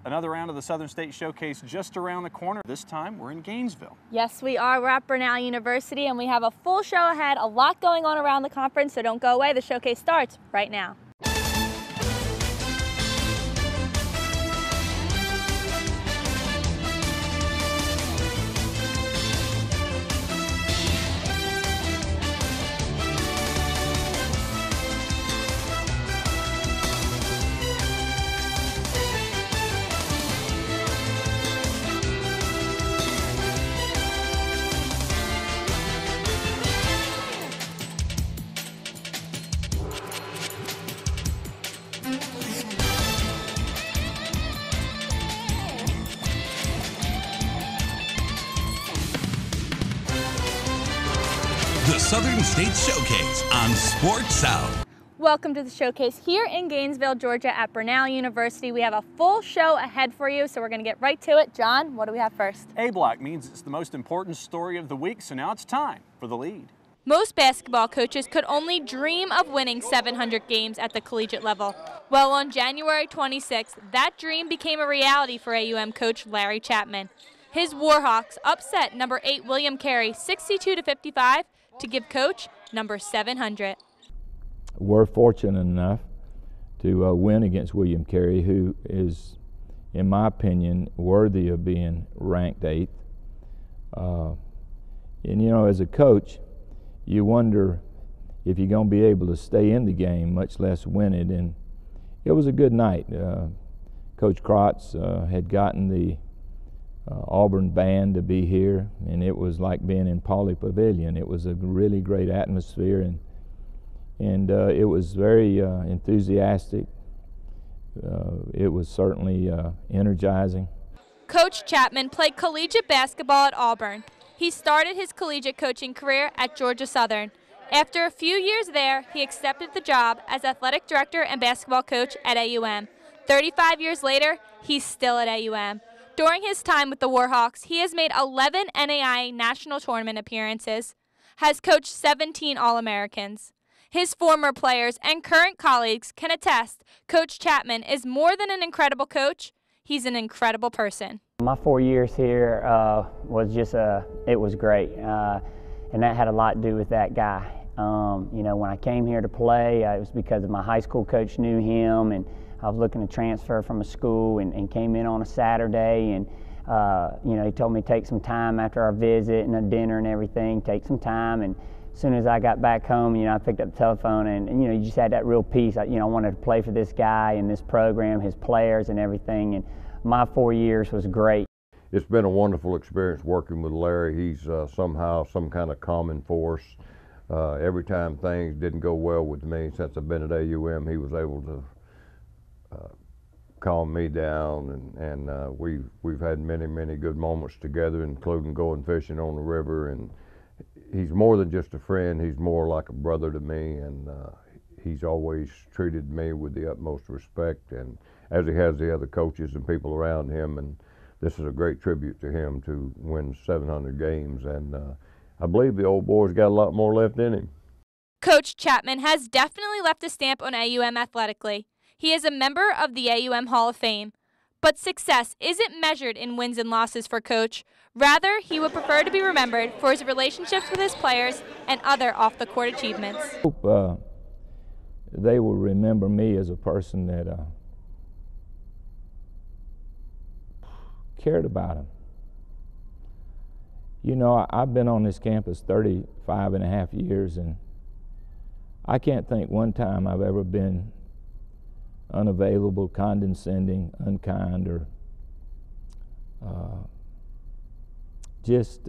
Another round of the Southern State Showcase just around the corner. This time we're in Gainesville. Yes, we are. We're at Brenau University and we have a full show ahead. A lot going on around the conference, so don't go away. The showcase starts right now. The Southern State Showcase on Sports South. Welcome to the showcase here in Gainesville, Georgia at Brenau University. We have a full show ahead for you, so we're going to get right to it. John, what do we have first? A block means it's the most important story of the week, so now it's time for the lead. Most basketball coaches could only dream of winning 700 games at the collegiate level. Well, on January 26th, that dream became a reality for AUM coach Larry Chapman. His Warhawks upset number 8 William Carey 62-55 to give coach number 700. We're fortunate enough to win against William Carey, who is, in my opinion, worthy of being ranked 8th. And you know, as a coach, you wonder if you're going to be able to stay in the game, much less win it. And it was a good night. Coach Krotz had gotten the Auburn band to be here, and it was like being in Pauley Pavilion. It was a really great atmosphere, and it was very enthusiastic. It was certainly energizing. Coach Chapman played collegiate basketball at Auburn. He started his collegiate coaching career at Georgia Southern. After a few years there, he accepted the job as athletic director and basketball coach at AUM. 35 years later, he's still at AUM. During his time with the Warhawks, he has made 11 NAIA national tournament appearances, has coached 17 All-Americans. His former players and current colleagues can attest Coach Chapman is more than an incredible coach, he's an incredible person. My 4 years here was just, it was great, and that had a lot to do with that guy. You know, when I came here to play, it was because of my high school coach knew him, and I was looking to transfer from a school and came in on a Saturday, and you know, he told me to take some time after our visit and a dinner and everything, take some time. And as soon as I got back home, you know, I picked up the telephone and you know, you just had that real peace. You know, I wanted to play for this guy and this program, his players and everything. And my 4 years was great. It's been a wonderful experience working with Larry. He's somehow some kind of common force. Every time things didn't go well with me since I've been at AUM, he was able to calm me down, and we've had many good moments together, including going fishing on the river. And he's more than just a friend, he's more like a brother to me, and he's always treated me with the utmost respect, and as he has the other coaches and people around him. And this is a great tribute to him to win 700 games, and I believe the old boy's got a lot more left in him. Coach Chapman has definitely left a stamp on AUM athletically. He is a member of the AUM Hall of Fame. But success isn't measured in wins and losses for Coach. Rather, he would prefer to be remembered for his relationships with his players and other off-the-court achievements. I hope they will remember me as a person that cared about them. You know, I've been on this campus 35 and a half years, and I can't think one time I've ever been unavailable, condescending, unkind, or just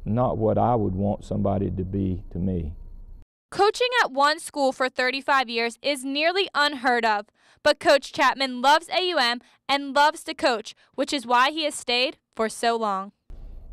not what I would want somebody to be to me. Coaching at one school for 35 years is nearly unheard of, but Coach Chapman loves AUM and loves to coach, which is why he has stayed for so long.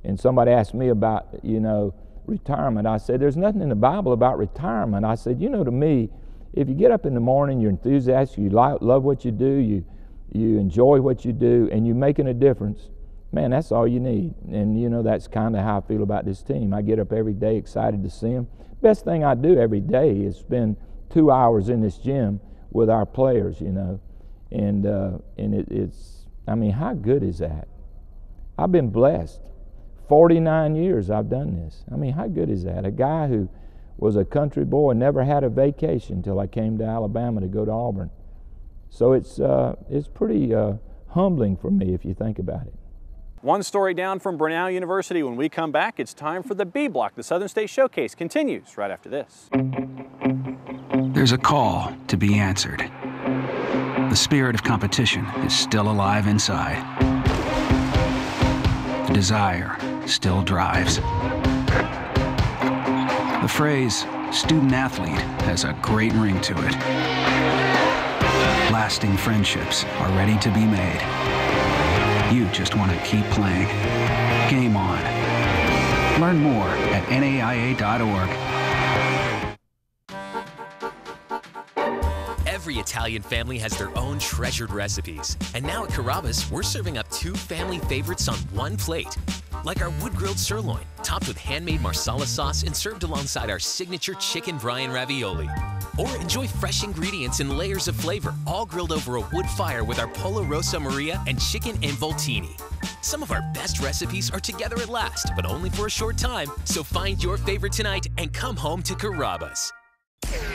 And somebody asked me about, you know, retirement. I said, there's nothing in the Bible about retirement. I said, you know, to me, if you get up in the morning, you're enthusiastic, you love what you do, you enjoy what you do, and you're making a difference, man, that's all you need. And, you know, that's kind of how I feel about this team. I get up every day excited to see them. Best thing I do every day is spend 2 hours in this gym with our players, you know. And I mean, how good is that? I've been blessed. 49 years I've done this. I mean, how good is that? A guy who was a country boy, never had a vacation until I came to Alabama to go to Auburn. So it's pretty humbling for me if you think about it. One story down from Brenau University. When we come back, it's time for the B Block. The Southern State Showcase continues right after this. There's a call to be answered. The spirit of competition is still alive inside. The desire still drives. The phrase student athlete has a great ring to it. Lasting friendships are ready to be made. You just want to keep playing. Game on. Learn more at naia.org. Every Italian family has their own treasured recipes. And now at Carrabba's, we're serving up 2 family favorites on one plate. Like our wood-grilled sirloin, topped with handmade marsala sauce and served alongside our signature chicken brine ravioli. Or enjoy fresh ingredients and layers of flavor, all grilled over a wood fire with our Pollo Rosa Maria and chicken involtini. Some of our best recipes are together at last, but only for a short time. So find your favorite tonight and come home to Carrabba's.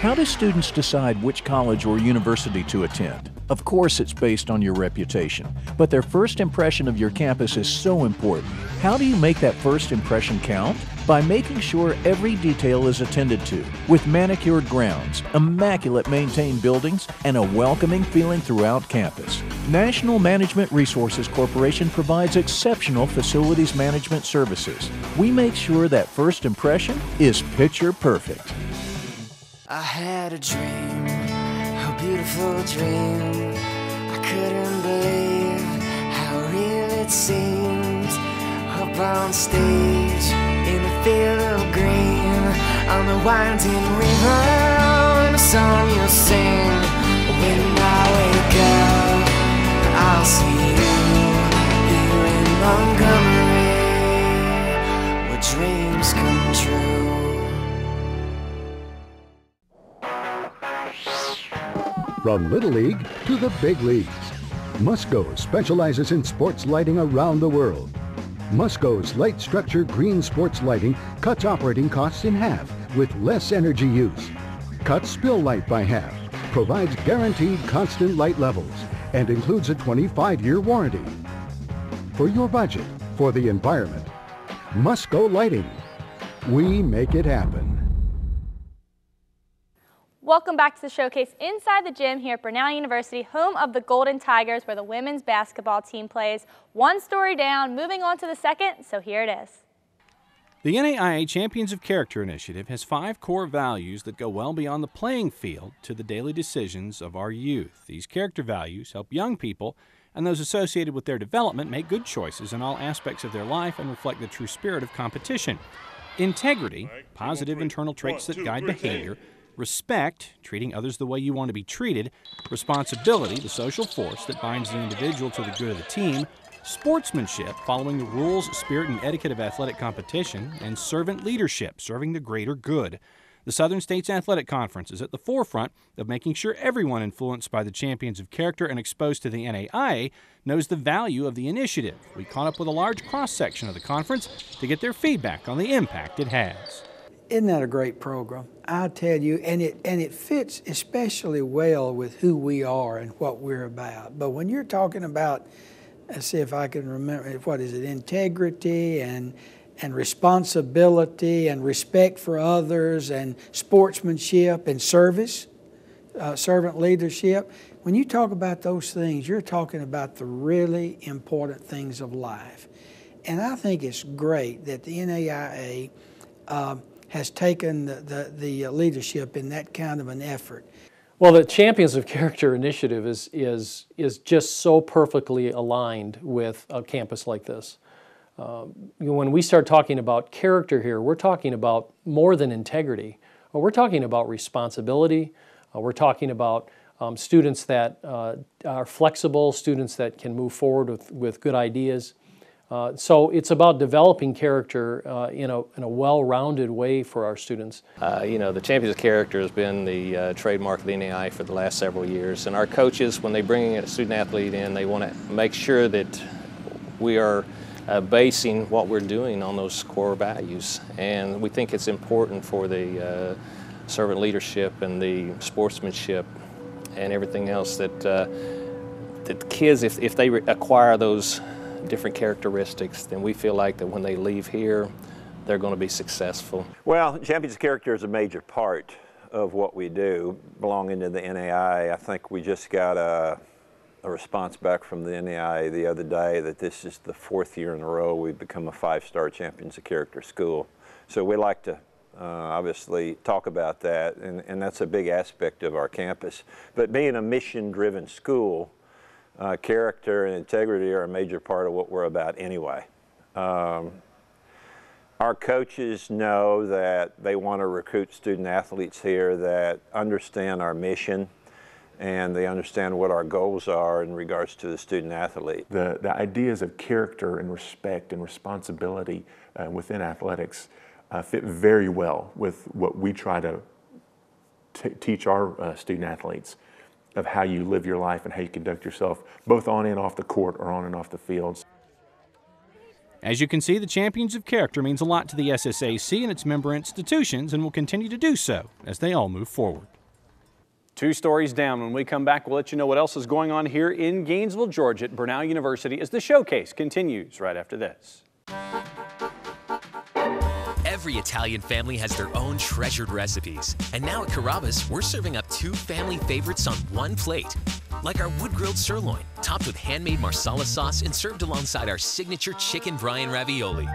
How do students decide which college or university to attend? Of course, it's based on your reputation, but their first impression of your campus is so important. How do you make that first impression count? By making sure every detail is attended to, with manicured grounds, immaculate maintained buildings, and a welcoming feeling throughout campus. National Management Resources Corporation provides exceptional facilities management services. We make sure that first impression is picture perfect. I had a dream, a beautiful dream. I couldn't believe how real it seemed. Up on stage, in the field of green, on the winding river, and a song you'll sing. When I wake up, I'll see you here in Montgomery, where dreams come true. From Little League to the big leagues, Musco specializes in sports lighting around the world. Musco's light structure green sports lighting cuts operating costs in half with less energy use, cuts spill light by half, provides guaranteed constant light levels, and includes a 25-year warranty. For your budget, for the environment, Musco Lighting. We make it happen. Welcome back to the showcase inside the gym here at Brenau University, home of the Golden Tigers, where the women's basketball team plays. One story down, moving on to the second, so here it is. The NAIA Champions of Character Initiative has 5 core values that go well beyond the playing field to the daily decisions of our youth. These character values help young people and those associated with their development make good choices in all aspects of their life and reflect the true spirit of competition. Integrity, positive internal traits that guide behavior. Respect, treating others the way you want to be treated. Responsibility, the social force that binds the individual to the good of the team. Sportsmanship, following the rules, spirit, and etiquette of athletic competition. And servant leadership, serving the greater good. The Southern States Athletic Conference is at the forefront of making sure everyone influenced by the Champions of Character and exposed to the NAIA knows the value of the initiative. We caught up with a large cross-section of the conference to get their feedback on the impact it has. Isn't that a great program? I tell you, and it fits especially well with who we are and what we're about. But when you're talking about, let's see if I can remember, what is it, integrity and responsibility and respect for others and sportsmanship and service, servant leadership. When you talk about those things, you're talking about the really important things of life. And I think it's great that the NAIA has taken the leadership in that kind of an effort. Well, the Champions of Character initiative is just so perfectly aligned with a campus like this. When we start talking about character here, we're talking about more than integrity. We're talking about responsibility. We're talking about students that are flexible, students that can move forward with good ideas. So it's about developing character in a well-rounded way for our students. You know, the Champions of Character has been the trademark of the NAI for the last several years, and our coaches, when they bring a student athlete in, they want to make sure that we are basing what we're doing on those core values, and we think it's important for the servant leadership and the sportsmanship and everything else that that kids, if they acquire those different characteristics, then we feel like that when they leave here, they're going to be successful. Well, Champions of Character is a major part of what we do. Belonging to the NAI, I think we just got a response back from the NAI the other day that this is the 4th year in a row we've become a 5-star Champions of Character school. So we like to obviously talk about that, and that's a big aspect of our campus. But being a mission-driven school, character and integrity are a major part of what we're about anyway. Our coaches know that they want to recruit student athletes here that understand our mission and they understand what our goals are in regards to the student athlete. The ideas of character and respect and responsibility within athletics fit very well with what we try to teach our student athletes, of how you live your life and how you conduct yourself, both on and off the court or on and off the fields. As you can see, the Champions of Character means a lot to the SSAC and its member institutions, and will continue to do so as they all move forward. 2 stories down. When we come back, we'll let you know what else is going on here in Gainesville, Georgia at Brenau University as the showcase continues right after this. Every Italian family has their own treasured recipes. And now at Carrabba's, we're serving up 2 family favorites on one plate. Like our wood-grilled sirloin, topped with handmade marsala sauce and served alongside our signature chicken brine ravioli.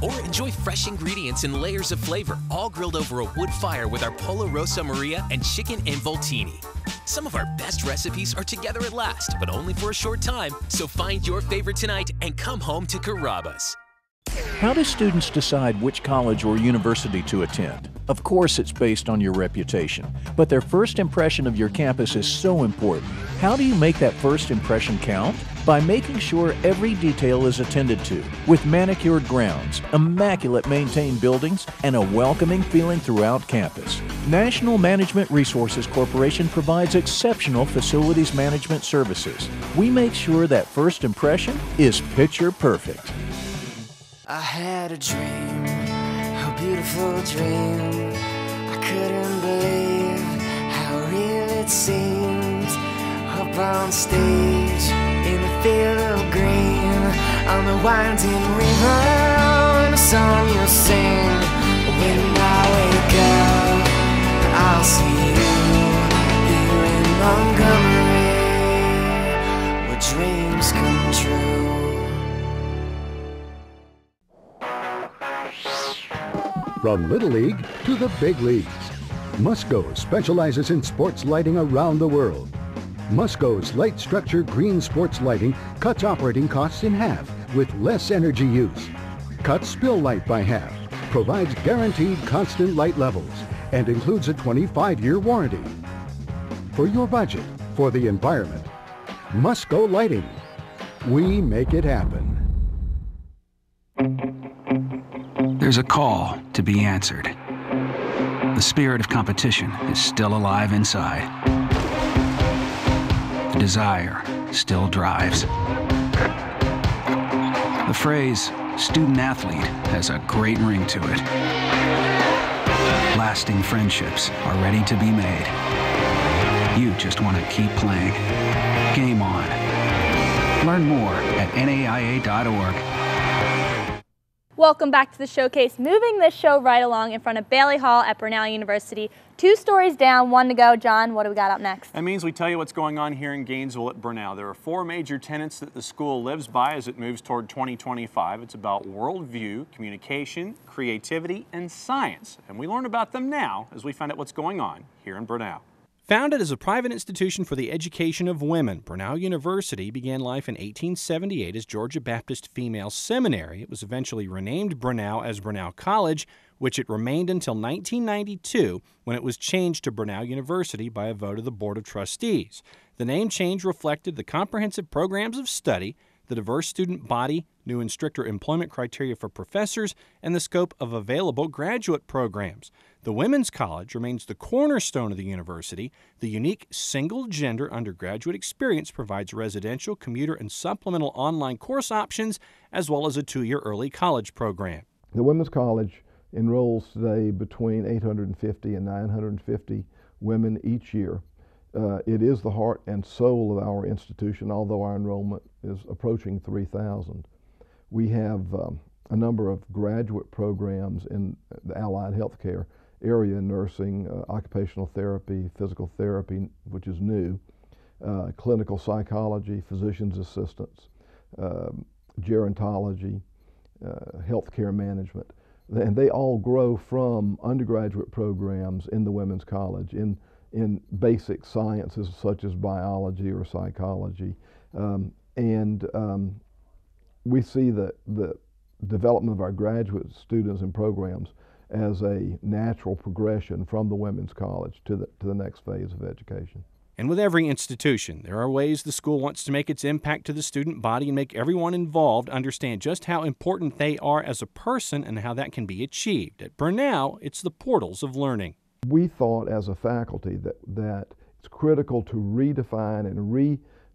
Or enjoy fresh ingredients and layers of flavor, all grilled over a wood fire with our Pollo Rosa Maria and chicken involtini. Some of our best recipes are together at last, but only for a short time. So find your favorite tonight and come home to Carrabba's. How do students decide which college or university to attend? Of course, it's based on your reputation, but their first impression of your campus is so important. How do you make that first impression count? By making sure every detail is attended to, with manicured grounds, immaculate maintained buildings, and a welcoming feeling throughout campus. National Management Resources Corporation provides exceptional facilities management services. We make sure that first impression is picture perfect. I had a dream, a beautiful dream. I couldn't believe how real it seemed. Up on stage, in a field of green, on the winding river, and a song you'll sing. When I wake up, I'll see you here in Montgomery, where dreams come true. From Little League to the big leagues, Musco specializes in sports lighting around the world. Musco's light structure green sports lighting cuts operating costs in half with less energy use, cuts spill light by half, provides guaranteed constant light levels, and includes a 25-year warranty. For your budget, for the environment, Musco Lighting. We make it happen. There's a call to be answered. The spirit of competition is still alive inside. The desire still drives. The phrase student athlete has a great ring to it. Lasting friendships are ready to be made. You just want to keep playing. Game on. Learn more at naia.org. Welcome back to the showcase. Moving this show right along in front of Bailey Hall at Brenau University. 2 stories down, 1 to go. John, what do we got up next? That means we tell you what's going on here in Gainesville at Brenau. There are 4 major tenets that the school lives by as it moves toward 2025. It's about worldview, communication, creativity, and science. And we learn about them now as we find out what's going on here in Brenau. Founded as a private institution for the education of women, Brenau University began life in 1878 as Georgia Baptist Female Seminary. It was eventually renamed Brenau as Brenau College, which it remained until 1992 when it was changed to Brenau University by a vote of the Board of Trustees. The name change reflected the comprehensive programs of study, the diverse student body, new and stricter employment criteria for professors, and the scope of available graduate programs. The Women's College remains the cornerstone of the university. The unique single-gender undergraduate experience provides residential, commuter, and supplemental online course options, as well as a 2-year early college program. The Women's College enrolls today between 850 and 950 women each year. It is the heart and soul of our institution, although our enrollment is approaching 3,000. We have a number of graduate programs in the allied healthcare area: nursing, occupational therapy, physical therapy, which is new, clinical psychology, physician's assistants, gerontology, healthcare management. And they all grow from undergraduate programs in the Women's College in basic sciences such as biology or psychology. We see the development of our graduate students and programs as a natural progression from the Women's College to the next phase of education. And with every institution, there are ways the school wants to make its impact to the student body and make everyone involved understand just how important they are as a person and how that can be achieved. At Brenau, it's the portals of learning. We thought as a faculty that it's critical to redefine and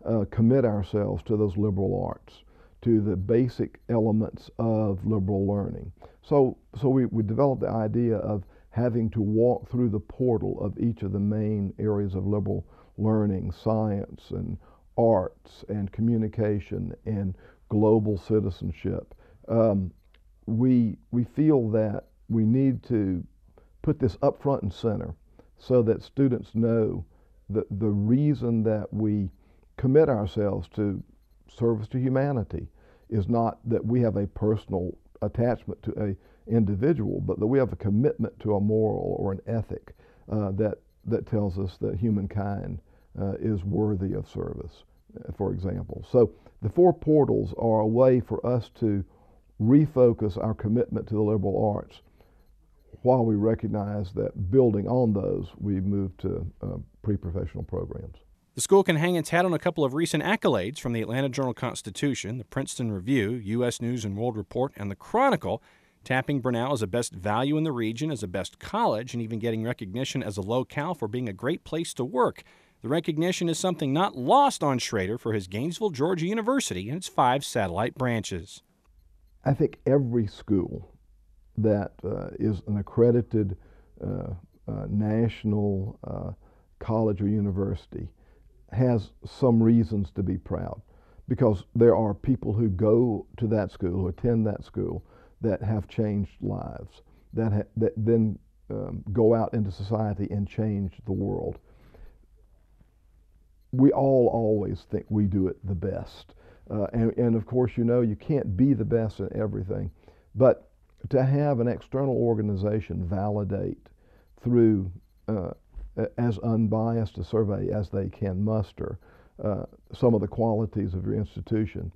recommit ourselves to those liberal arts, to the basic elements of liberal learning. So we developed the idea of having to walk through the portal of each of the main areas of liberal learning: science and arts and communication and global citizenship. We feel that we need to put this up front and center so that students know that the reason that we commit ourselves to service to humanity is not that we have a personal attachment to an individual, but that we have a commitment to a moral or an ethic that tells us that humankind is worthy of service, for example. So the 4 portals are a way for us to refocus our commitment to the liberal arts, while we recognize that building on those, we move to pre-professional programs. The school can hang its hat on a couple of recent accolades from the Atlanta Journal-Constitution, the Princeton Review, U.S. News and World Report, and the Chronicle, tapping Brenau as a best value in the region, as a best college, and even getting recognition as a locale for being a great place to work. The recognition is something not lost on Schrader for his Gainesville, Georgia University and its 5 satellite branches. I think every school that is an accredited national college or university has some reasons to be proud, because there are people who go to that school, who attend that school, that have changed lives, that then go out into society and change the world. We all always think we do it the best. And of course, you can't be the best in everything, but to have an external organization validate through as unbiased a survey as they can muster some of the qualities of your institution,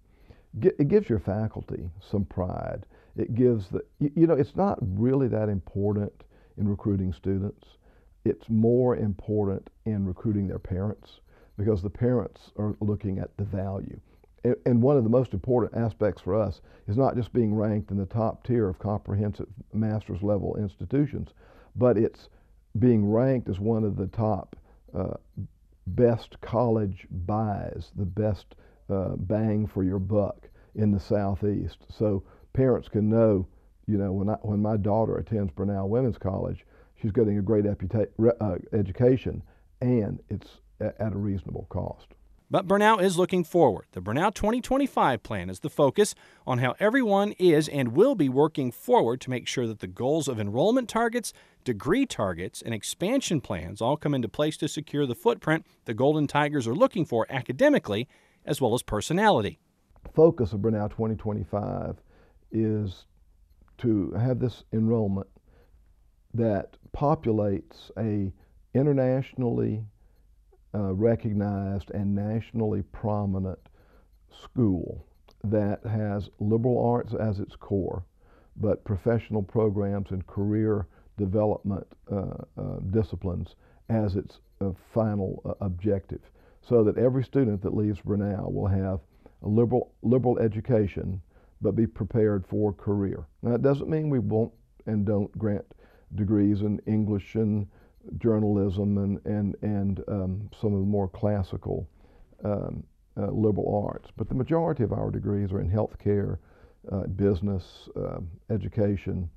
it gives your faculty some pride. It gives it's not really that important in recruiting students. It's more important in recruiting their parents, because the parents are looking at the value. And one of the most important aspects for us is not just being ranked in the top tier of comprehensive master's level institutions, but it's being ranked as one of the top best college buys, the best bang for your buck in the Southeast. So parents can know, when my daughter attends Brenau Women's College, she's getting a great education, and it's at a reasonable cost. But Brenau is looking forward. The Brenau 2025 plan is the focus on how everyone is and will be working forward to make sure that the goals of enrollment targets, degree targets, and expansion plans all come into place to secure the footprint the Golden Tigers are looking for academically as well as personality. The focus of Brenau 2025 is to have this enrollment that populates a internationally recognized and nationally prominent school that has liberal arts as its core, but professional programs and career development disciplines as its final objective, so that every student that leaves Brenau will have a liberal education, but be prepared for a career. Now, it doesn't mean we won't and don't grant degrees in English and journalism and some of the more classical liberal arts, but the majority of our degrees are in healthcare, business, education,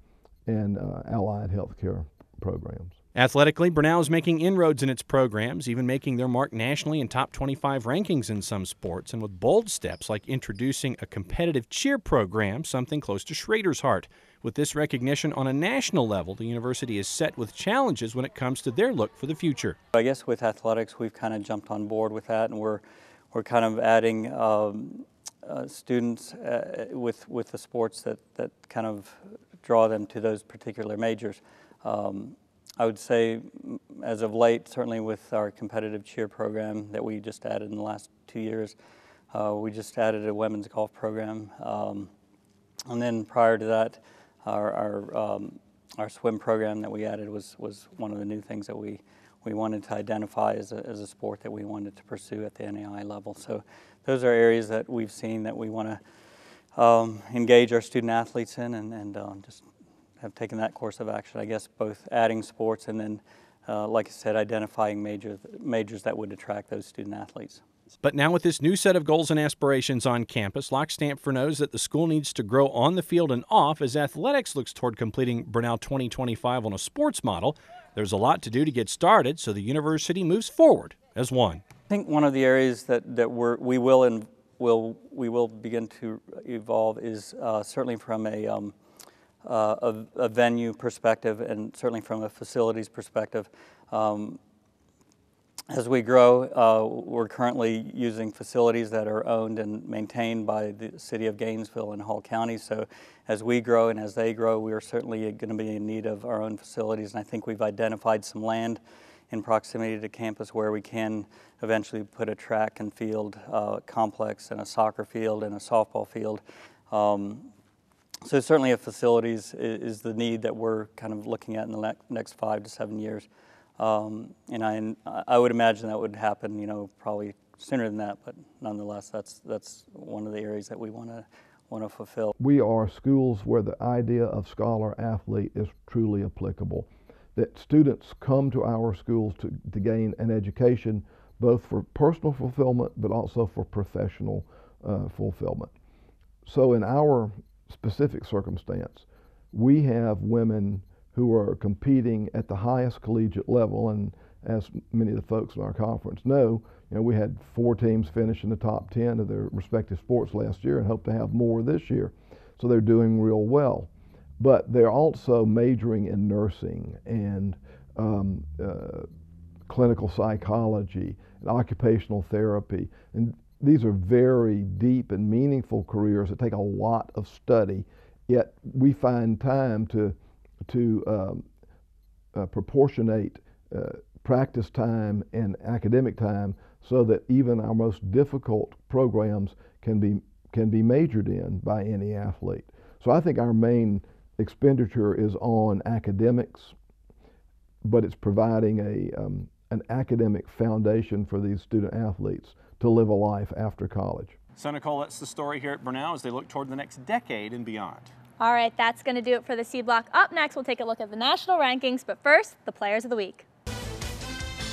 and allied healthcare programs. Athletically, Brenau is making inroads in its programs, even making their mark nationally in top 25 rankings in some sports, and with bold steps like introducing a competitive cheer program, something close to Schrader's heart. With this recognition on a national level, the university is set with challenges when it comes to their look for the future. I guess with athletics, we've kind of jumped on board with that, and we're kind of adding students with the sports that kind of draw them to those particular majors. I would say, as of late, certainly with our competitive cheer program that we just added in the last 2 years, we just added a women's golf program, and then prior to that, our swim program that we added was one of the new things that we wanted to identify as a sport that we wanted to pursue at the NAI level. So those are areas that we've seen that we want to engage our student athletes in, and just have taken that course of action, I guess, both adding sports and then, like I said, identifying majors that would attract those student athletes. But now with this new set of goals and aspirations on campus, Locke Stamford knows that the school needs to grow on the field and off as athletics looks toward completing Brenau 2025 on a sports model. There's a lot to do to get started, so the university moves forward as one. I think one of the areas that we will begin to evolve is certainly from a venue perspective and certainly from a facilities perspective. As we grow, we're currently using facilities that are owned and maintained by the city of Gainesville and Hall County. So as we grow and as they grow, we are certainly going to be in need of our own facilities. And I think we've identified some land in proximity to campus where we can eventually put a track and field complex and a soccer field and a softball field. So certainly a facilities is the need that we're kind of looking at in the next 5 to 7 years. And I would imagine that would happen, probably sooner than that, but nonetheless, that's one of the areas that we want to fulfill. We are schools where the idea of scholar-athlete is truly applicable, that students come to our schools to gain an education both for personal fulfillment but also for professional fulfillment. So in our specific circumstance, we have women who are competing at the highest collegiate level, and as many of the folks in our conference know, we had 4 teams finish in the top 10 of their respective sports last year and hope to have more this year. So they're doing real well. But they're also majoring in nursing and clinical psychology and occupational therapy. And these are very deep and meaningful careers that take a lot of study, yet we find time to proportionate practice time and academic time so that even our most difficult programs can be majored in by any athlete. So I think our main expenditure is on academics, but it's providing an academic foundation for these student athletes to live a life after college. So Nicole, that's the story here at Brenau as they look toward the next decade and beyond. All right, that's going to do it for the C Block. Up next, we'll take a look at the national rankings, but first, the Players of the Week.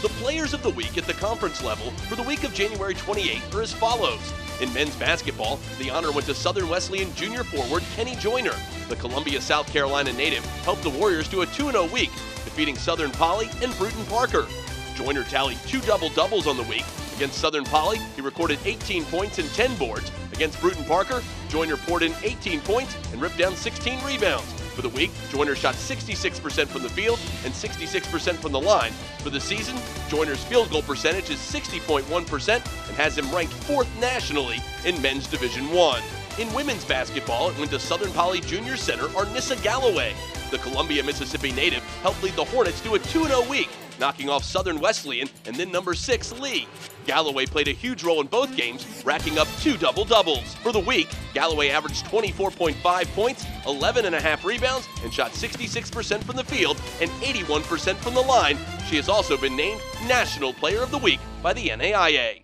The Players of the Week at the conference level for the week of January 28th are as follows. In men's basketball, the honor went to Southern Wesleyan junior forward Kenny Joyner. The Columbia, South Carolina native helped the Warriors to a 2-0 week, defeating Southern Poly and Bruton Parker. Joyner tallied 2 double-doubles on the week. Against Southern Poly, he recorded 18 points and 10 boards. Against Bruton Parker, Joyner poured in 18 points and ripped down 16 rebounds. For the week, Joyner shot 66% from the field and 66% from the line. For the season, Joyner's field goal percentage is 60.1% and has him ranked 4th nationally in men's Division I. In women's basketball, it went to Southern Poly Junior Center Arnissa Galloway. The Columbia, Mississippi native helped lead the Hornets to a 2-0 week, knocking off Southern Wesleyan and then number 6 Lee. Galloway played a huge role in both games, racking up 2 double-doubles. For the week, Galloway averaged 24.5 points, 11.5 rebounds, and shot 66% from the field and 81% from the line. She has also been named National Player of the Week by the NAIA.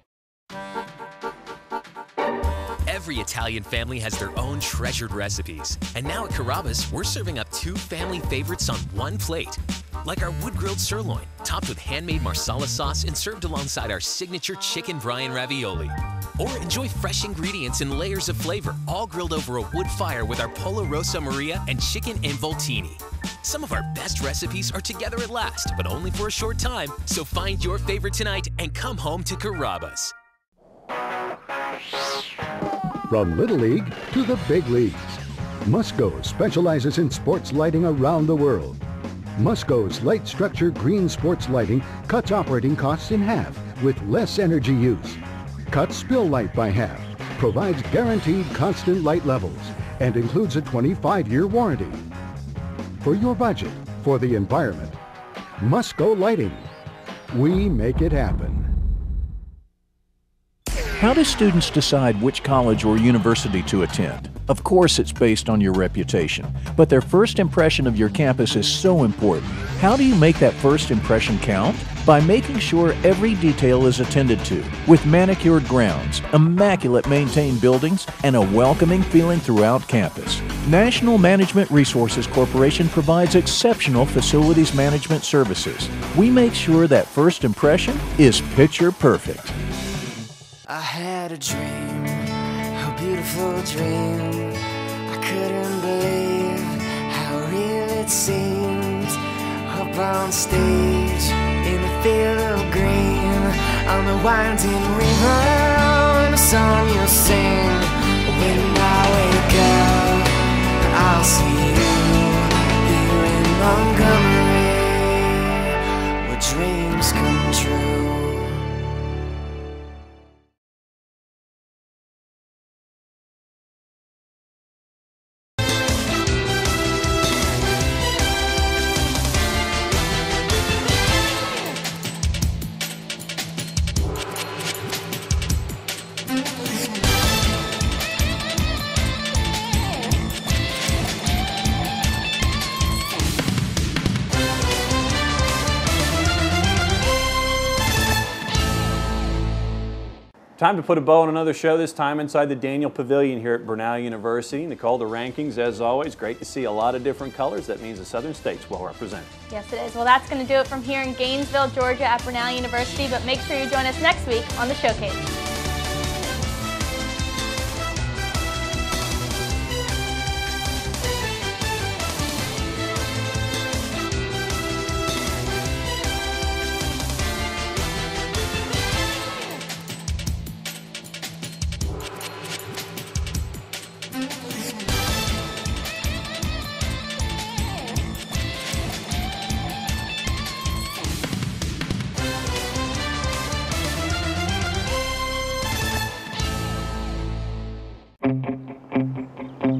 Every Italian family has their own treasured recipes. And now at Carrabba's, we're serving up 2 family favorites on one plate. Like our wood-grilled sirloin, topped with handmade marsala sauce and served alongside our signature chicken brine ravioli. Or enjoy fresh ingredients and layers of flavor, all grilled over a wood fire with our Pollo Rosa Maria and chicken involtini. Some of our best recipes are together at last, but only for a short time. So find your favorite tonight and come home to Carrabba's. From Little League to the big leagues, Musco specializes in sports lighting around the world. Musco's light structure green sports lighting cuts operating costs in half with less energy use, cuts spill light by half, provides guaranteed constant light levels, and includes a 25-year warranty. For your budget, for the environment, Musco Lighting. We make it happen. How do students decide which college or university to attend? Of course, it's based on your reputation, but their first impression of your campus is so important. How do you make that first impression count? By making sure every detail is attended to, with manicured grounds, immaculate maintained buildings, and a welcoming feeling throughout campus. National Management Resources Corporation provides exceptional facilities management services. We make sure that first impression is picture perfect. I had a dream, a beautiful dream. I couldn't believe how real it seemed. Up on stage, in a field of green, on the winding river, and a song you'll sing. When I wake up, I'll see you here in Montgomery, where dreams come true. Time to put a bow on another show, this time inside the Daniel Pavilion here at Brenau University. Nicole, the rankings, as always, great to see a lot of different colors. That means the Southern State's well represented. Yes, it is. Well, that's going to do it from here in Gainesville, Georgia at Brenau University, but make sure you join us next week on the Showcase.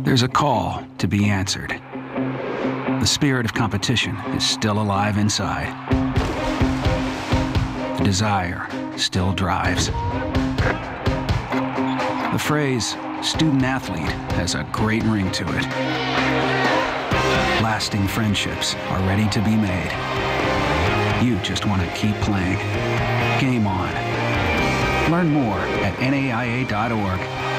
There's a call to be answered. The spirit of competition is still alive inside. The desire still drives. The phrase student athlete has a great ring to it. Lasting friendships are ready to be made. You just want to keep playing. Game on. Learn more at naia.org.